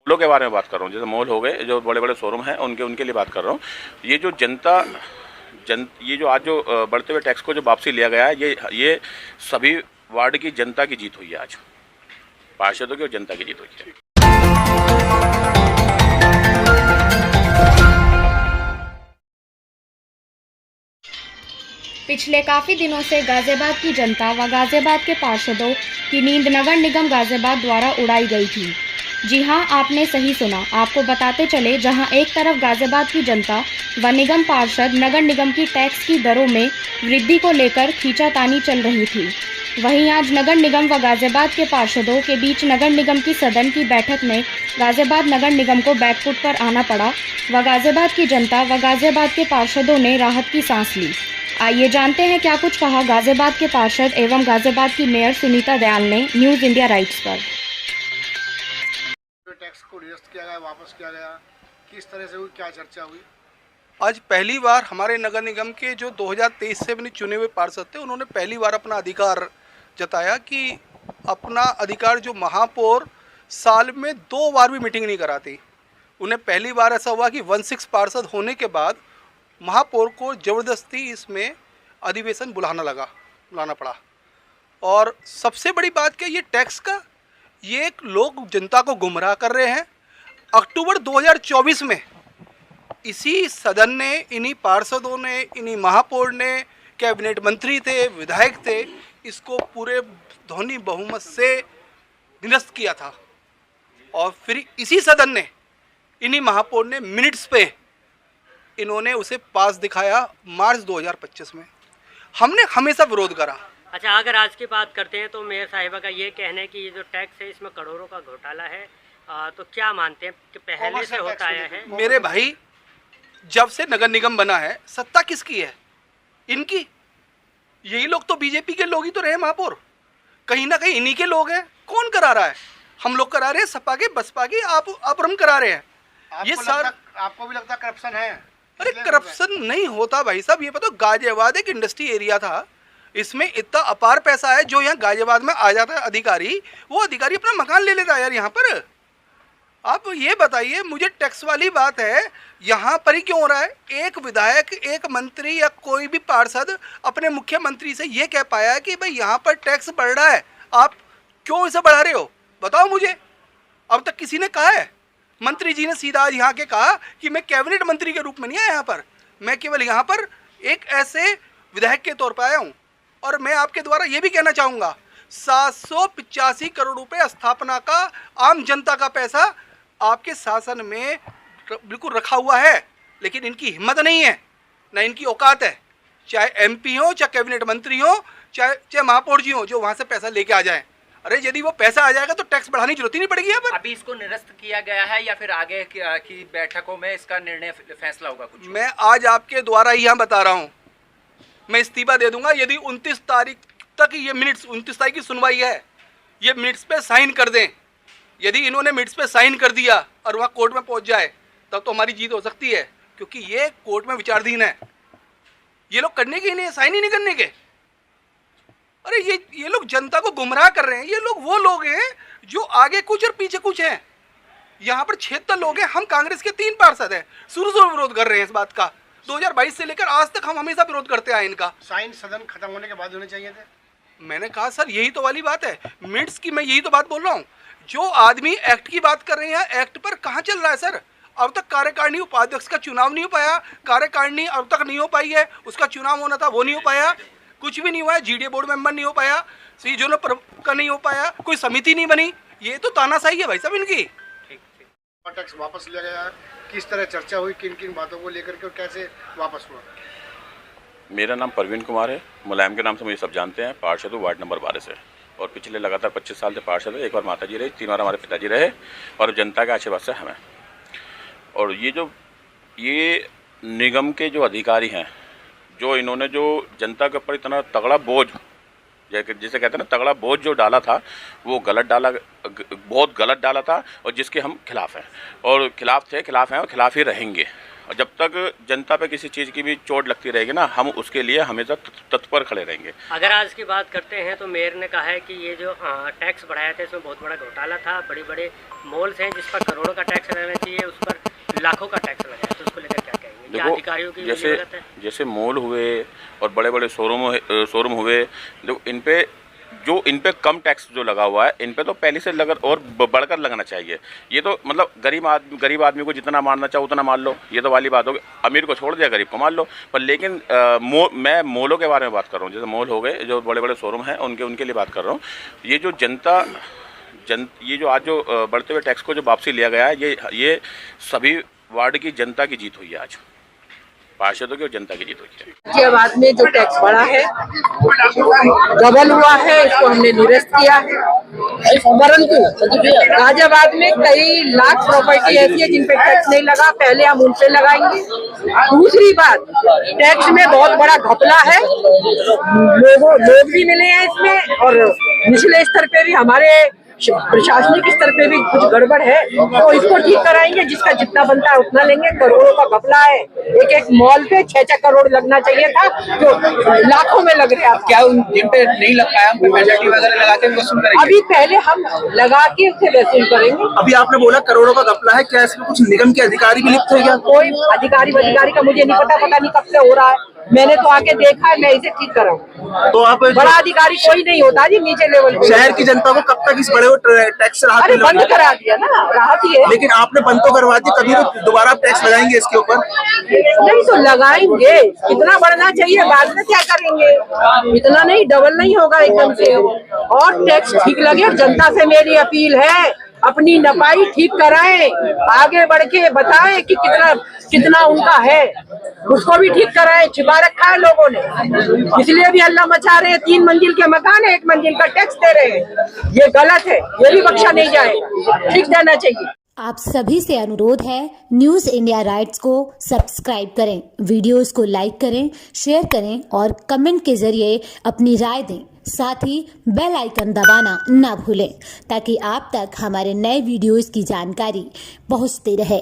मॉलों के बारे में बात कर रहा हूँ, जैसे मॉल हो गए, जो बड़े बड़े शोरूम हैं, उनके लिए बात कर रहा हूँ। ये जो ये जो आज जो बढ़ते हुए टैक्स को जो वापसी लिया गया है, ये सभी वार्ड की जनता की जीत हुई है। आज पार्षदों की और जनता की जीत हुई है। पिछले काफ़ी दिनों से गाज़ियाबाद की जनता व गाज़ियाबाद के पार्षदों की नींद नगर निगम गाज़ियाबाद द्वारा उड़ाई गई थी। जी हां, आपने सही सुना। आपको बताते चले, जहां एक तरफ गाज़ियाबाद की जनता व निगम पार्षद नगर निगम की टैक्स की दरों में वृद्धि को लेकर खींचातानी चल रही थी, वहीं आज नगर निगम व गाज़ियाबाद के पार्षदों के बीच नगर निगम की सदन की बैठक में गाज़ियाबाद नगर निगम को बैकफुट पर आना पड़ा व गाज़ियाबाद की जनता व गाज़ियाबाद के पार्षदों ने राहत की सांस ली। आइए जानते हैं क्या कुछ कहा गाज़ियाबाद के पार्षद एवं गाज़ियाबाद की मेयर सुनीता दयाल ने न्यूज़ इंडिया राइट्स पर। टैक्स को निरस्त किया गया, वापस किया गया, किस तरह से हुई, क्या चर्चा हुई? आज पहली बार हमारे नगर निगम के जो 2023 से अपने चुने हुए पार्षद थे, उन्होंने पहली बार अपना अधिकार जताया कि अपना अधिकार जो महापौर साल में 2 बार भी मीटिंग नहीं कराती, उन्हें पहली बार ऐसा हुआ कि 16 पार्षद होने के बाद महापौर को ज़बरदस्ती इसमें अधिवेशन बुलाना पड़ा। और सबसे बड़ी बात क्या, ये टैक्स का ये एक लोग जनता को गुमराह कर रहे हैं। अक्टूबर 2024 में इसी सदन ने, इन्हीं पार्षदों ने, इन्हीं महापौर ने, कैबिनेट मंत्री थे, विधायक थे, इसको पूरे ध्वनि बहुमत से निरस्त किया था। और फिर इसी सदन ने, इन्हीं महापौर ने मिनट्स पे इन्होंने उसे पास दिखाया मार्च 2025 में। हमने हमेशा विरोध करा। अच्छा, अगर आज की बात करते हैं तो मेयर साहिबा का ये कहना है कि ये जो टैक्स है इसमें करोड़ों का घोटाला है, तो क्या मानते हैं कि पहले से होता आया है? मेरे भाई, जब से नगर निगम बना है, सत्ता किसकी है? इनकी। यही लोग तो बीजेपी के लोग ही तो रहे महापौर, कहीं ना कहीं इन्हीं के लोग हैं। कौन करा रहा है? हम लोग करा रहे हैं, सपा के बसपा के, आप हम करा रहे हैं। ये सारा आपको भी लगता करप्शन है? अरे करप्शन नहीं होता भाई साहब। ये पता, गाजियाबाद एक इंडस्ट्री एरिया था, इसमें इतना अपार पैसा है। जो यहाँ गाजियाबाद में आ जाता है अधिकारी, वो अधिकारी अपना मकान ले लेता है यार यहाँ पर। आप ये बताइए, मुझे टैक्स वाली बात है, यहाँ पर ही क्यों हो रहा है? एक विधायक, एक मंत्री या कोई भी पार्षद अपने मुख्यमंत्री से ये कह पाया कि भाई यहाँ पर टैक्स बढ़ रहा है, आप क्यों इसे बढ़ा रहे हो? बताओ मुझे। अब तक किसी ने कहा है? मंत्री जी ने सीधा आज यहाँ के कहा कि मैं कैबिनेट मंत्री के रूप में नहीं आया यहाँ पर, मैं केवल यहाँ पर एक ऐसे विधायक के तौर पर आया हूँ। और मैं आपके द्वारा ये भी कहना चाहूँगा, 785 करोड़ रुपए स्थापना का, आम जनता का पैसा आपके शासन में बिल्कुल रखा हुआ है, लेकिन इनकी हिम्मत नहीं है, ना इनकी औकात है। चाहे एमपी हो, चाहे कैबिनेट मंत्री हो, चाहे महापौर जी हो, जो वहाँ से पैसा लेके आ जाए। अरे यदि वो पैसा आ जाएगा तो टैक्स बढ़ाने की जरूरत ही नहीं पड़ेगी यहाँ पर। अभी इसको निरस्त किया गया है या फिर आगे की बैठकों में इसका निर्णय फैसला होगा कुछ? मैं आज आपके द्वारा यहाँ बता रहा हूँ, मैं इस्तीफा दे दूंगा यदि 29 तारीख तक ये मिनट्स, 29 तारीख की सुनवाई है, ये मिनट्स पे साइन कर दें। यदि इन्होंने मिनट्स पे साइन कर दिया और वहाँ कोर्ट में पहुँच जाए, तब तो हमारी जीत हो सकती है, क्योंकि ये कोर्ट में विचाराधीन है। ये लोग करने के ही नहीं, साइन ही नहीं करने के। अरे ये लोग जनता को गुमराह कर रहे हैं। ये लोग वो लोग हैं जो आगे कुछ और पीछे कुछ हैं। यहाँ पर 76 लोग हैं, हम कांग्रेस के 3 पार्षद हैं, शुरू से विरोध कर रहे हैं इस बात का। 2022 से लेकर आज तक हम हमेशा विरोध करते आए इनका। साइन सदन खत्म होने के बाद होने चाहिए थे। मैंने कहा सर, यही तो वाली बात है, मिनट्स की मैं यही तो बात बोल रहा हूँ। जो आदमी एक्ट की बात कर रहे हैं, एक्ट पर कहाँ चल रहा है सर? अब तक कार्यकारिणी उपाध्यक्ष का चुनाव नहीं हो पाया, कार्यकारिणी अब तक नहीं हो पाई है, उसका चुनाव होना था वो नहीं हो पाया, कुछ भी नहीं हुआ है। जीडीए बोर्ड मेंबर नहीं हो पाया, सीजोनल का नहीं हो पाया, कोई समिति नहीं बनी। ये तो तानाशाही है भाई साहब इनकी। टैक्स वापस लिया गया, किस तरह चर्चा हुई, किन किन बातों को लेकर के और कैसे वापस हुआ? मेरा नाम परवीन कुमार है, मुलायम के नाम से मुझे सब जानते हैं। पार्षद हूँ वार्ड नंबर 12 से, और पिछले लगातार 25 साल से पार्षद है। एक बार माता जी रहे, 3 बार हमारे पिताजी रहे, और जनता के आशीर्वाद से हमें। और ये निगम के जो अधिकारी हैं, जो इन्होंने जो जनता के ऊपर इतना तगड़ा बोझ, जिसे कहते हैं ना, तगड़ा बोझ जो डाला था, वो गलत डाला, बहुत गलत डाला था, और जिसके हम खिलाफ हैं, और खिलाफ थे, खिलाफ हैं, और खिलाफ ही रहेंगे। और जब तक जनता पे किसी चीज़ की भी चोट लगती रहेगी ना, हम उसके लिए हमेशा तत्पर खड़े रहेंगे। अगर आज की बात करते हैं तो मेयर ने कहा है कि ये जो टैक्स बढ़ाया था इसमें बहुत बड़ा घोटाला था, बड़े बड़े मॉल्स हैं जिस पर करोड़ों का टैक्स लगना चाहिए, उस पर लाखों का टैक्स लगाया, तो उसको लेकर क्या कहेंगे? क्या अधिकारियों की जैसे जैसे मॉल हुए और बड़े बड़े शोरूम हुए, देखो इन पे कम टैक्स जो लगा हुआ है, इन पे तो पहले से और बढ़कर लगना चाहिए। ये तो मतलब गरीब आदमी को जितना मारना चाहो उतना मार लो, ये तो वाली बात होगी। अमीर को छोड़ दिया, गरीब को मार लो। पर लेकिन मैं मॉलों के बारे में बात कर रहा हूँ, जैसे मॉल हो गए, जो बड़े बड़े शोरूम हैं, उनके लिए बात कर रहा हूँ। ये जो ये जो आज जो बढ़ते हुए टैक्स को जो वापसी लिया गया है, ये सभी वार्ड की जनता की जीत हुई है। आज पार्षदों की और जनता की जीत हुई है। गाजियाबाद में जो टैक्स बढ़ा है, डबल हुआ है, इसको हमने निरस्त किया है। परंतु गाजियाबाद में कई लाख प्रॉपर्टी ऐसी है जिन पे टैक्स नहीं लगा, पहले हम उन पे लगाएंगे। दूसरी बात, टैक्स में बहुत बड़ा घपला है, लोग भी मिले हैं इसमें, और निचले स्तर पे भी हमारे प्रशासनिक स्तर पे भी कुछ गड़बड़ है, तो इसको ठीक कराएंगे। जिसका जितना बनता है उतना लेंगे। करोड़ों का घपला है, एक मॉल पे 6 करोड़ लगना चाहिए था, जो लाखों में लग रहा था। क्या जिन पे नहीं लग पाया पेनल्टी वगैरह लगा के वसूल करेंगे? अभी पहले हम लगा के उसे वसूल करेंगे। अभी आपने बोला करोड़ों का घपला है, क्या इसमें कुछ निगम के अधिकारी भी लिप्त है क्या? कोई अधिकारी का मुझे नहीं पता नहीं कब से हो रहा है। मैंने तो आके देखा है, मैं इसे ठीक कराऊं। तो आप बड़ा अधिकारी कोई नहीं होता जी, नीचे लेवल पे। शहर की जनता को कब तक इस बड़े टैक्स से राहत अरे मिलेगी? बंद करा दिया ना, राहत ही है। लेकिन आपने बंद तो करवा दिया, कभी तो दोबारा आप टैक्स लगाएंगे इसके ऊपर? नहीं तो लगाएंगे, इतना बढ़ना चाहिए, बाद में क्या करेंगे? इतना नहीं, डबल नहीं होगा एकदम से। और टैक्स ठीक लगे। जनता से मेरी अपील है, अपनी नपाई ठीक कराएं, आगे बढ़ के बताएं कि कितना उनका है, उसको भी ठीक कराएं। छिपा रखा है लोगों ने, इसलिए भी हल्ला मचा रहे हैं। 3 मंजिल के मकान है, 1 मंजिल का टैक्स दे रहे हैं, ये गलत है, ये भी बख्शा नहीं जाएगा, ठीक देना चाहिए। आप सभी से अनुरोध है, न्यूज़ इंडिया राइट्स को सब्सक्राइब करें, वीडियोस को लाइक करें, शेयर करें और कमेंट के जरिए अपनी राय दें। साथ ही बेल आइकन दबाना ना भूलें, ताकि आप तक हमारे नए वीडियोस की जानकारी पहुंचती रहे।